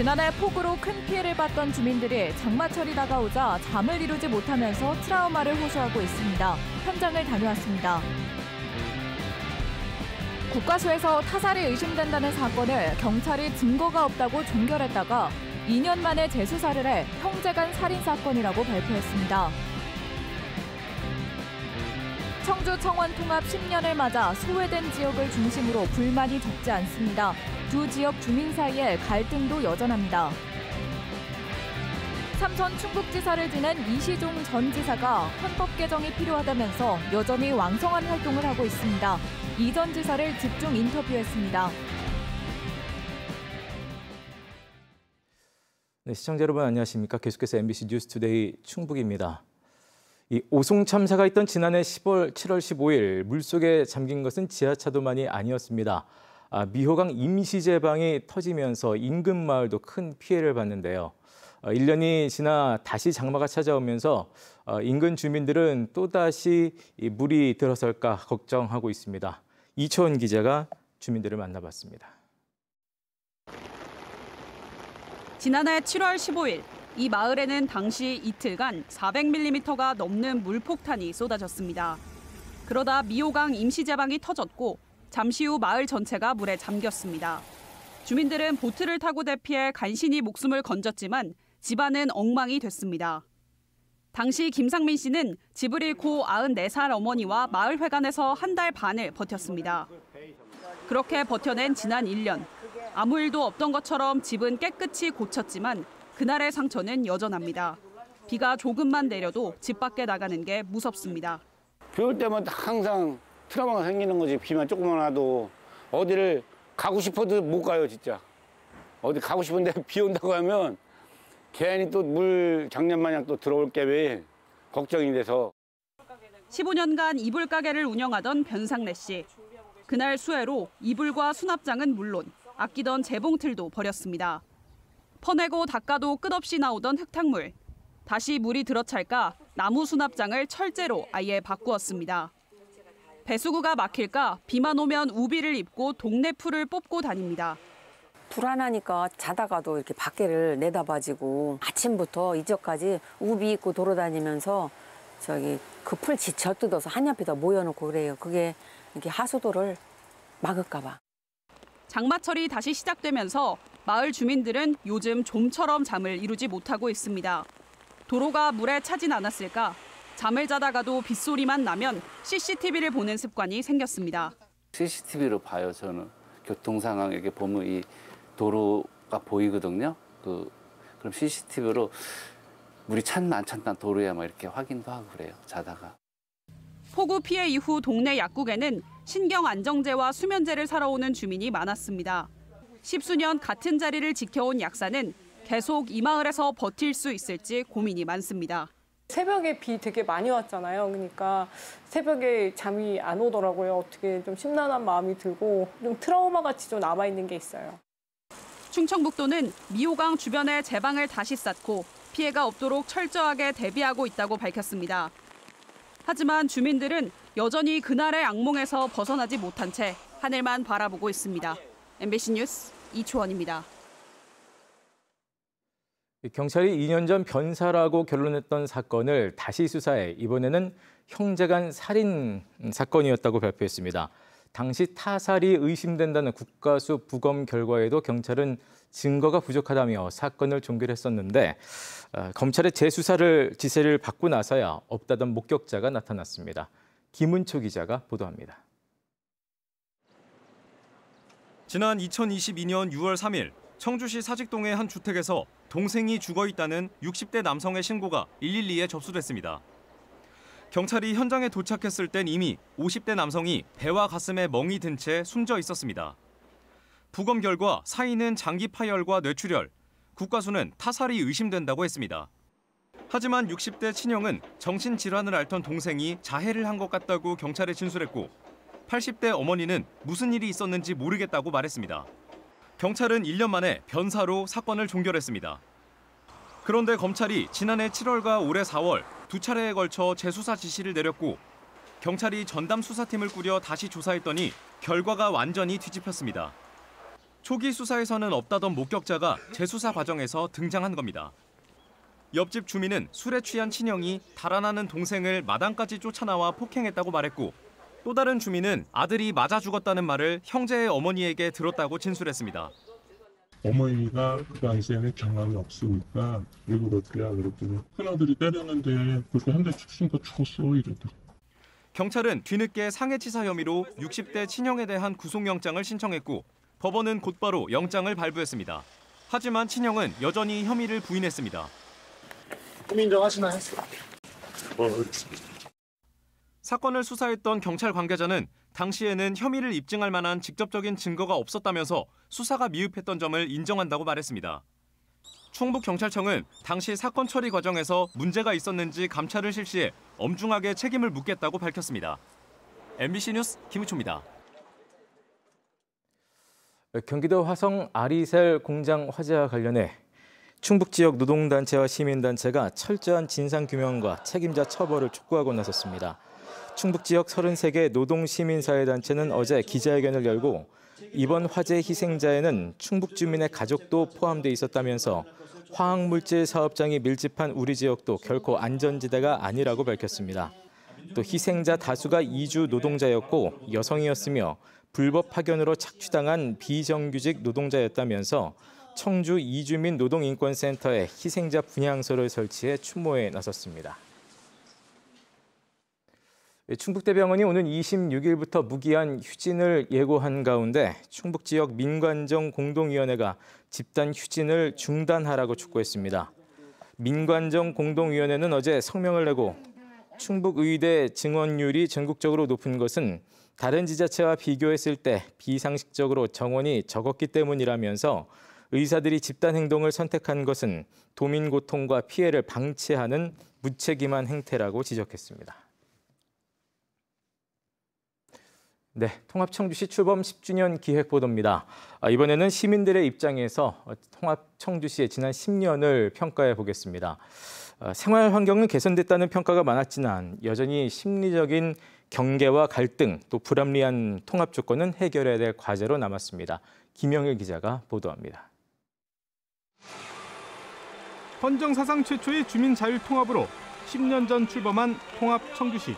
지난해 폭우로 큰 피해를 봤던 주민들이 장마철이 다가오자 잠을 이루지 못하면서 트라우마를 호소하고 있습니다. 현장을 다녀왔습니다. 국과수에서 타살이 의심된다는 사건을 경찰이 증거가 없다고 종결했다가 2년 만에 재수사를 해 형제간 살인 사건이라고 발표했습니다. 청주 청원 통합 10년을 맞아 소외된 지역을 중심으로 불만이 적지 않습니다. 두 지역 주민 사이에 갈등도 여전합니다. 삼선 충북지사를 지낸 이시종 전 지사가 헌법 개정이 필요하다면서 여전히 왕성한 활동을 하고 있습니다. 이 전 지사를 집중 인터뷰했습니다. 네, 시청자 여러분 안녕하십니까? 계속해서 MBC 뉴스투데이 충북입니다. 이 오송 참사가 있던 지난해 7월 15일 물속에 잠긴 것은 지하차도만이 아니었습니다. 미호강 임시제방이 터지면서 인근 마을도 큰 피해를 봤는데요. 1년이 지나 다시 장마가 찾아오면서 인근 주민들은 또다시 물이 들어설까 걱정하고 있습니다. 이초원 기자가 주민들을 만나봤습니다. 지난해 7월 15일 이 마을에는 당시 이틀간 400mm가 넘는 물폭탄이 쏟아졌습니다. 그러다 미호강 임시제방이 터졌고 잠시 후 마을 전체가 물에 잠겼습니다. 주민들은 보트를 타고 대피해 간신히 목숨을 건졌지만 집안은 엉망이 됐습니다. 당시 김상민 씨는 집을 잃고 94살 어머니와 마을회관에서 한 달 반을 버텼습니다. 그렇게 버텨낸 지난 1년. 아무 일도 없던 것처럼 집은 깨끗이 고쳤지만 그날의 상처는 여전합니다. 비가 조금만 내려도 집 밖에 나가는 게 무섭습니다. 비 올 때마다 항상 트라우마가 생기는 거지. 비만 조금만 와도 어디를 가고 싶어도 못 가요, 진짜. 어디 가고 싶은데 비 온다고 하면 괜히 또 물 장난 마냥 또 들어올 게 왜 걱정이 돼서. 15년간 이불 가게를 운영하던 변상래 씨. 그날 수해로 이불과 수납장은 물론 아끼던 재봉틀도 버렸습니다. 퍼내고 닦아도 끝없이 나오던 흙탕물. 다시 물이 들어찰까 나무 수납장을 철제로 아예 바꾸었습니다. 배수구가 막힐까 비만 오면 우비를 입고 동네 풀을 뽑고 다닙니다. 불안하니까 자다가도 이렇게 밖에를 내다봐지고 아침부터 이제까지 우비 입고 돌아다니면서 그 풀 지쳐 뜯어서 한 옆에다 모여놓고 그래요. 그게 이렇게 하수도를 막을까 봐. 장마철이 다시 시작되면서 마을 주민들은 요즘 좀처럼 잠을 이루지 못하고 있습니다. 도로가 물에 차진 않았을까? 잠을 자다가도 빗소리만 나면 CCTV를 보는 습관이 생겼습니다. CCTV로 봐요, 저는. 교통 상황 이렇게 보면 이 도로가 보이거든요. 그럼 CCTV로 물이 찼나 안 찼나 도로에 막 이렇게 확인도 하고 그래요, 자다가. 폭우 피해 이후 동네 약국에는 신경 안정제와 수면제를 사러 오는 주민이 많았습니다. 10수년 같은 자리를 지켜온 약사는 계속 이 마을에서 버틸 수 있을지 고민이 많습니다. 새벽에 비 되게 많이 왔잖아요. 그러니까 새벽에 잠이 안 오더라고요. 어떻게 좀 심란한 마음이 들고 좀 트라우마 같이 좀 남아있는 게 있어요. 충청북도는 미호강 주변에 제방을 다시 쌓고 피해가 없도록 철저하게 대비하고 있다고 밝혔습니다. 하지만 주민들은 여전히 그날의 악몽에서 벗어나지 못한 채 하늘만 바라보고 있습니다. MBC 뉴스 이초원입니다. 경찰이 2년 전 변사라고 결론냈던 사건을 다시 수사해 이번에는 형제간 살인 사건이었다고 발표했습니다. 당시 타살이 의심된다는 국과수 부검 결과에도 경찰은 증거가 부족하다며 사건을 종결했었는데 검찰의 재수사를 지시를 받고 나서야 없다던 목격자가 나타났습니다. 김은초 기자가 보도합니다. 지난 2022년 6월 3일 청주시 사직동의 한 주택에서 동생이 죽어 있다는 60대 남성의 신고가 112에 접수됐습니다. 경찰이 현장에 도착했을 땐 이미 50대 남성이 배와 가슴에 멍이 든 채 숨져 있었습니다. 부검 결과 사인은 장기 파열과 뇌출혈, 국과수는 타살이 의심된다고 했습니다. 하지만 60대 친형은 정신질환을 앓던 동생이 자해를 한 것 같다고 경찰에 진술했고 80대 어머니는 무슨 일이 있었는지 모르겠다고 말했습니다. 경찰은 1년 만에 변사로 사건을 종결했습니다. 그런데 검찰이 지난해 7월과 올해 4월 두 차례에 걸쳐 재수사 지시를 내렸고 경찰이 전담 수사팀을 꾸려 다시 조사했더니 결과가 완전히 뒤집혔습니다. 초기 수사에서는 없다던 목격자가 재수사 과정에서 등장한 겁니다. 옆집 주민은 술에 취한 친형이 달아나는 동생을 마당까지 쫓아나와 폭행했다고 말했고, 또 다른 주민은 아들이 맞아 죽었다는 말을 형제의 어머니에게 들었다고 진술했습니다. 어머니가 그 당시에는 경험이 없으니까 왜 그러냐 그랬더니 큰아들이 때렸는데 그렇게 한 대 쳤으니까 죽었어 이랬다. 경찰은 뒤늦게 상해치사 혐의로 60대 친형에 대한 구속영장을 신청했고 법원은 곧바로 영장을 발부했습니다. 하지만 친형은 여전히 혐의를 부인했습니다. 혐의 인정하시나요? 사건을 수사했던 경찰 관계자는 당시에는 혐의를 입증할 만한 직접적인 증거가 없었다면서 수사가 미흡했던 점을 인정한다고 말했습니다. 충북경찰청은 당시 사건 처리 과정에서 문제가 있었는지 감찰을 실시해 엄중하게 책임을 묻겠다고 밝혔습니다. MBC 뉴스 김우초입니다. 경기도 화성 아리셀 공장 화재와 관련해 충북 지역 노동단체와 시민단체가 철저한 진상규명과 책임자 처벌을 촉구하고 나섰습니다. 충북 지역 33개 노동시민사회단체는 어제 기자회견을 열고 이번 화재 희생자에는 충북 주민의 가족도 포함돼 있었다면서 화학물질 사업장이 밀집한 우리 지역도 결코 안전지대가 아니라고 밝혔습니다. 또 희생자 다수가 이주 노동자였고 여성이었으며 불법 파견으로 착취당한 비정규직 노동자였다면서 청주 이주민 노동인권센터에 희생자 분향소를 설치해 추모에 나섰습니다. 충북대병원이 오는 26일부터 무기한 휴진을 예고한 가운데 충북 지역 민관정 공동위원회가 집단 휴진을 중단하라고 촉구했습니다. 민관정 공동위원회는 어제 성명을 내고 충북의대 증원율이 전국적으로 높은 것은 다른 지자체와 비교했을 때 비상식적으로 정원이 적었기 때문이라면서 의사들이 집단 행동을 선택한 것은 도민 고통과 피해를 방치하는 무책임한 행태라고 지적했습니다. 네, 통합청주시 출범 10주년 기획보도입니다. 이번에는 시민들의 입장에서 통합청주시의 지난 10년을 평가해 보겠습니다. 생활 환경은 개선됐다는 평가가 많았지만 여전히 심리적인 경계와 갈등, 또 불합리한 통합 조건은 해결해야 될 과제로 남았습니다. 김영일 기자가 보도합니다. 헌정 사상 최초의 주민 자율 통합으로 10년 전 출범한 통합청주시.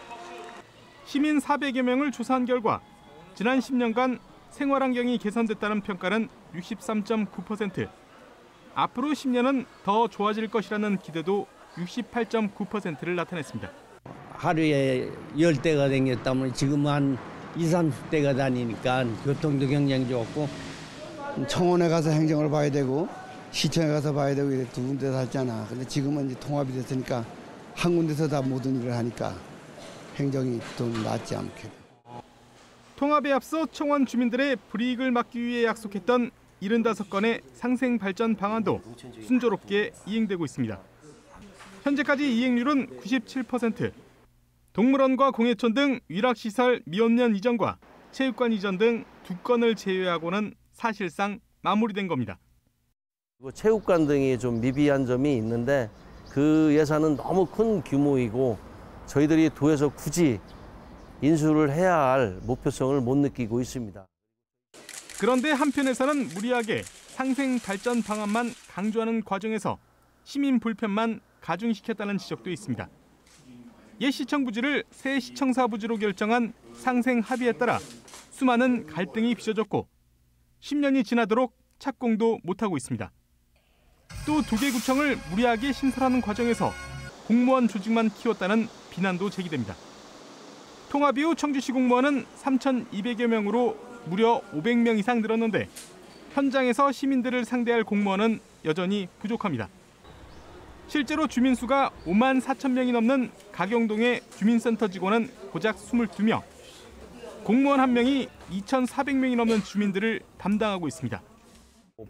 시민 400여 명을 조사한 결과 지난 10년간 생활 환경이 개선됐다는 평가는 63.9%. 앞으로 10년은 더 좋아질 것이라는 기대도 68.9%를 나타냈습니다. 하루에 10대가 다녔다면 지금은 한 20, 30대가 다니니까 교통도 굉장히 좋고 청원에 가서 행정을 봐야 되고 시청에 가서 봐야 되고 이렇게 두 군데 살잖아. 근데 지금은 이제 통합이 됐으니까 한 군데서 다 모든 일을 하니까 행정이 좀 낫지 않게. 통합에 앞서 청원 주민들의 불이익을 막기 위해 약속했던 75건의 상생 발전 방안도 순조롭게 이행되고 있습니다. 현재까지 이행률은 97%. 동물원과 공예촌 등 위락시설 미원년 이전과 체육관 이전 등 2건을 제외하고는 사실상 마무리된 겁니다. 체육관 등이 좀 미비한 점이 있는데 그 예산은 너무 큰 규모이고 저희들이 도에서 굳이 인수를 해야 할 목표성을 못 느끼고 있습니다. 그런데 한편에서는 무리하게 상생 발전 방안만 강조하는 과정에서 시민 불편만 가중시켰다는 지적도 있습니다. 옛 시청 부지를 새 시청사 부지로 결정한 상생 합의에 따라 수많은 갈등이 빚어졌고 10년이 지나도록 착공도 못하고 있습니다. 또 2개 구청을 무리하게 신설하는 과정에서 공무원 조직만 키웠다는 비난도 제기됩니다. 통합 이후 청주시 공무원은 3,200여 명으로 무려 500명 이상 늘었는데 현장에서 시민들을 상대할 공무원은 여전히 부족합니다. 실제로 주민 수가 5만 4천 명이 넘는 가경동의 주민센터 직원은 고작 22명. 공무원 1명이 2,400명이 넘는 주민들을 담당하고 있습니다.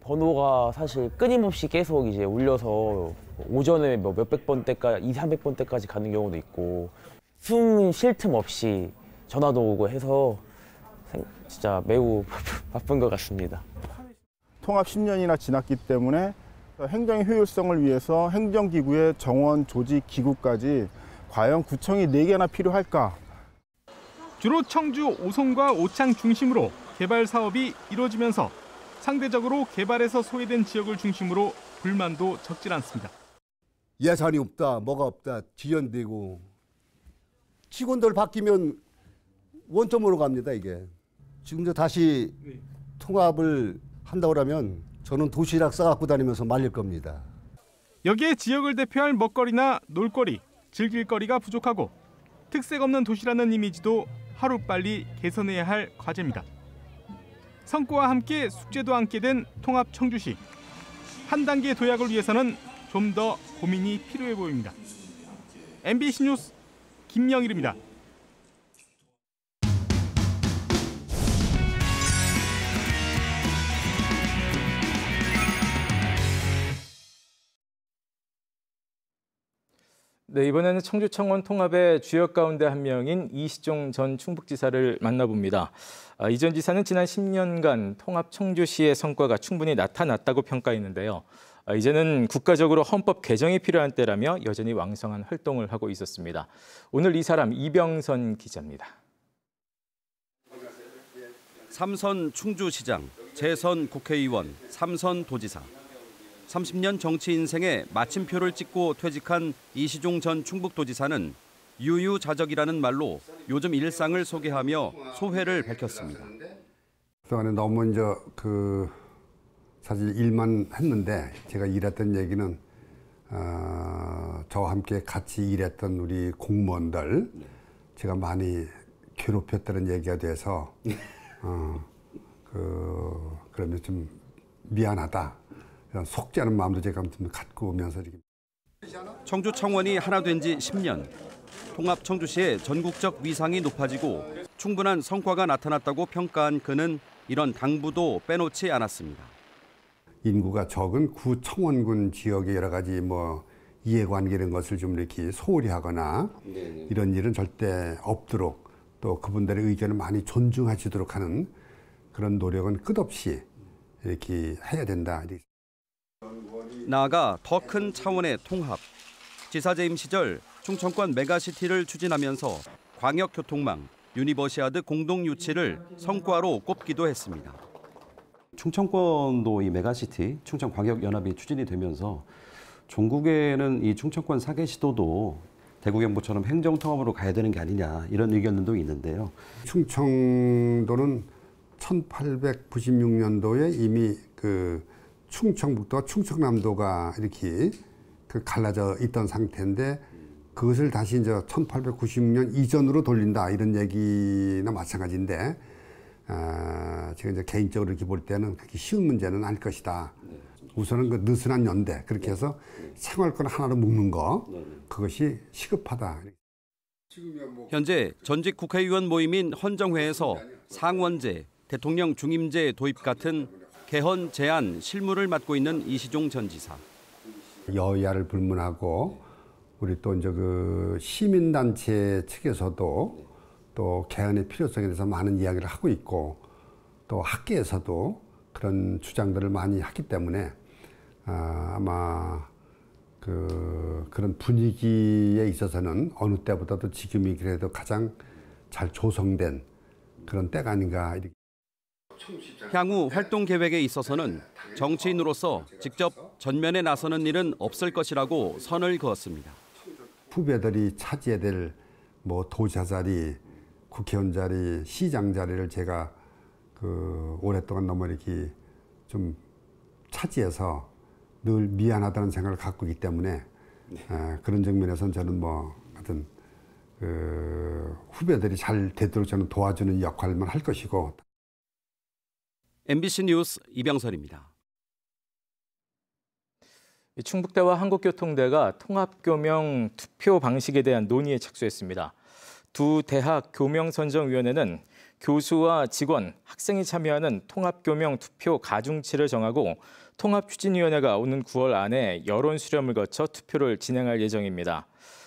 번호가 사실 끊임없이 계속 이제 울려서 오전에 몇백 번대까지 200~300번 대까지 가는 경우도 있고 숨 쉴 틈 없이 전화도 오고 해서 진짜 매우 바쁜 것 같습니다. 통합 10년이나 지났기 때문에 행정의 효율성을 위해서 행정기구의 정원, 조직, 기구까지 과연 구청이 4개나 필요할까? 주로 청주 오송과 오창 중심으로 개발 사업이 이루어지면서 상대적으로 개발에서 소외된 지역을 중심으로 불만도 적질 않습니다. 예산이 없다, 뭐가 없다, 지연되고 직원들 바뀌면 원점으로 갑니다, 이게. 지금도 다시 통합을 한다고 하면 저는 도시락 싸갖고 다니면서 말릴 겁니다. 여기에 지역을 대표할 먹거리나 놀거리, 즐길 거리가 부족하고 특색 없는 도시라는 이미지도 하루빨리 개선해야 할 과제입니다. 성과와 함께 숙제도 함께 된 통합 청주시. 한 단계 도약을 위해서는 좀 더 고민이 필요해 보입니다. MBC 뉴스 김영일입니다. 네, 이번에는 청주 청원 통합의 주역 가운데 한 명인 이시종 전 충북지사를 만나봅니다. 이 전 지사는 지난 10년간 통합 청주시의 성과가 충분히 나타났다고 평가했는데요. 이제는 국가적으로 헌법 개정이 필요한 때라며 여전히 왕성한 활동을 하고 있었습니다. 오늘 이 사람 이병선 기자입니다. 3선 충주시장, 재선 국회의원, 3선 도지사. 30년 정치 인생에 마침표를 찍고 퇴직한 이시종 전 충북도지사는 유유자적이라는 말로 요즘 일상을 소개하며 소회를 밝혔습니다. 그동안에 너무 이제 사실 일만 했는데 제가 일했던 얘기는 저와 함께 같이 일했던 우리 공무원들 제가 많이 괴롭혔다는 얘기가 돼서 그러면 좀 미안하다. 속지 않은 마음도 제가 좀 갖고 오면서 이렇게. 청주 청원이 하나 된 지 10년. 통합 청주시의 전국적 위상이 높아지고 충분한 성과가 나타났다고 평가한 그는 이런 당부도 빼놓지 않았습니다. 인구가 적은 구청원군 지역의 여러 가지 이해관계 이런 것을 좀 이렇게 소홀히 하거나 이런 일은 절대 없도록 또 그분들의 의견을 많이 존중하시도록 하는 그런 노력은 끝없이 이렇게 해야 된다. 나아가 더 큰 차원의 통합. 지사 재임 시절 충청권 메가시티를 추진하면서 광역교통망, 유니버시아드 공동 유치를 성과로 꼽기도 했습니다. 충청권도 이 메가시티, 충청광역연합이 추진이 되면서 전국에는 이 충청권 4개 시도도 대구경북처럼 행정통합으로 가야 되는 게 아니냐 이런 의견도 있는데요. 충청도는 1896년도에 이미 충청북도와 충청남도가 이렇게 갈라져 있던 상태인데 그것을 다시 이제 1896년 이전으로 돌린다 이런 얘기나 마찬가지인데 제가 이제 개인적으로 이렇게 볼 때는 그렇게 쉬운 문제는 아닐 것이다. 우선은 그 느슨한 연대 그렇게 해서 생활권 하나로 묶는 거 그것이 시급하다. 현재 전직 국회의원 모임인 헌정회에서 상원제, 대통령 중임제 도입 같은 개헌 제안 실무를 맡고 있는 이시종 전 지사. 여야를 불문하고 우리 또 이제 시민단체 측에서도 또 개헌의 필요성에 대해서 많은 이야기를 하고 있고 또 학계에서도 그런 주장들을 많이 하기 때문에 아마 그런 분위기에 있어서는 어느 때보다도 지금이 그래도 가장 잘 조성된 그런 때가 아닌가. 향후 활동 계획에 있어서는 정치인으로서 직접 전면에 나서는 일은 없을 것이라고 선을 그었습니다. 후배들이 차지해야 될 도지사 자리, 국회의원 자리, 시장 자리를 제가 오랫동안 너무 이렇게 좀 차지해서 늘 미안하다는 생각을 갖고 있기 때문에 그런 측면에서는 저는 하여튼 후배들이 잘 되도록 저는 도와주는 역할만 할 것이고. MBC 뉴스 이병선입니다. 충북대와 한국교통대가 통합교명 투표 방식에 대한 논의에 착수했습니다. 두 대학 교명선정위원회는 교수와 직원, 학생이 참여하는 통합교명 투표 가중치를 정하고 통합추진위원회가 오는 9월 안에 여론 수렴을 거쳐 투표를 진행할 예정입니다.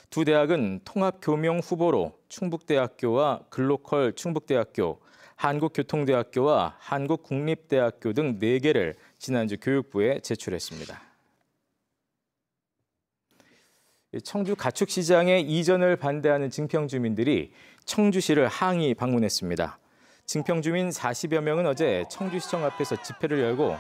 두 대학은 통합교명 후보로 충북대학교와 글로컬 충북대학교, 한국교통대학교와 한국국립대학교 등 4개를 지난주 교육부에 제출했습니다. 청주 가축시장의 이전을 반대하는 증평주민들이 청주시를 항의 방문했습니다. 증평 주민 40여 명은 어제 청주시청 앞에서 집회를 열고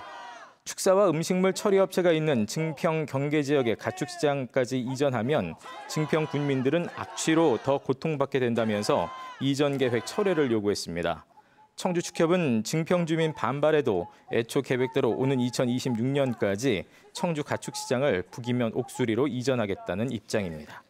축사와 음식물 처리업체가 있는 증평 경계 지역의 가축시장까지 이전하면 증평 군민들은 악취로 더 고통받게 된다면서 이전 계획 철회를 요구했습니다. 청주축협은 증평 주민 반발에도 애초 계획대로 오는 2026년까지 청주 가축시장을 북이면 옥수리로 이전하겠다는 입장입니다.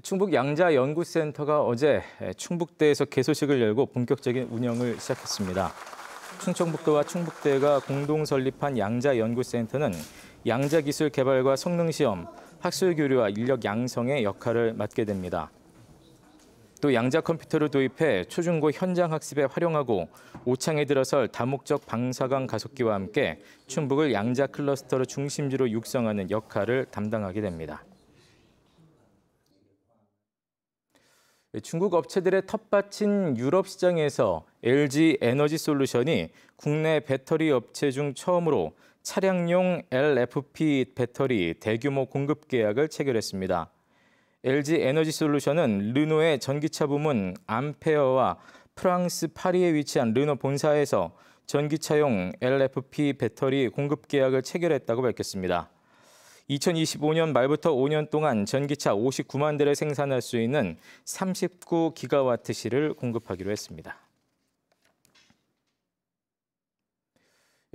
충북 양자연구센터가 어제 충북대에서 개소식을 열고 본격적인 운영을 시작했습니다. 충청북도와 충북대가 공동 설립한 양자연구센터는 양자기술 개발과 성능시험, 학술 교류와 인력 양성의 역할을 맡게 됩니다. 또 양자 컴퓨터를 도입해 초중고 현장 학습에 활용하고 오창에 들어설 다목적 방사광 가속기와 함께 충북을 양자 클러스터로 중심지로 육성하는 역할을 담당하게 됩니다. 중국 업체들의 텃밭인 유럽 시장에서 LG 에너지 솔루션이 국내 배터리 업체 중 처음으로 차량용 LFP 배터리 대규모 공급 계약을 체결했습니다. LG 에너지 솔루션은 르노의 전기차 부문 암페어와 프랑스 파리에 위치한 르노 본사에서 전기차용 LFP 배터리 공급 계약을 체결했다고 밝혔습니다. 2025년 말부터 5년 동안 전기차 59만 대를 생산할 수 있는 39기가와트시를 공급하기로 했습니다.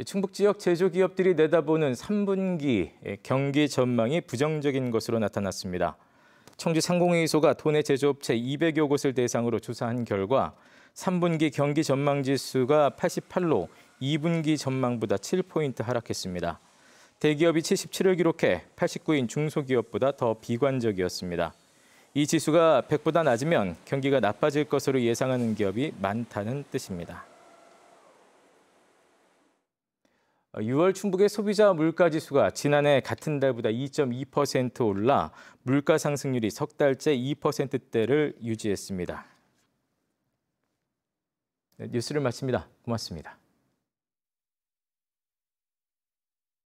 충북 지역 제조기업들이 내다보는 3분기 경기 전망이 부정적인 것으로 나타났습니다. 청주 상공회의소가 도내 제조업체 200여 곳을 대상으로 조사한 결과 3분기 경기 전망 지수가 88로 2분기 전망보다 7포인트 하락했습니다. 대기업이 77을 기록해 89인 중소기업보다 더 비관적이었습니다. 이 지수가 100보다 낮으면 경기가 나빠질 것으로 예상하는 기업이 많다는 뜻입니다. 6월 충북의 소비자 물가지수가 지난해 같은 달보다 2.2% 올라 물가 상승률이 석 달째 2%대를 유지했습니다. 뉴스를 마칩니다. 고맙습니다.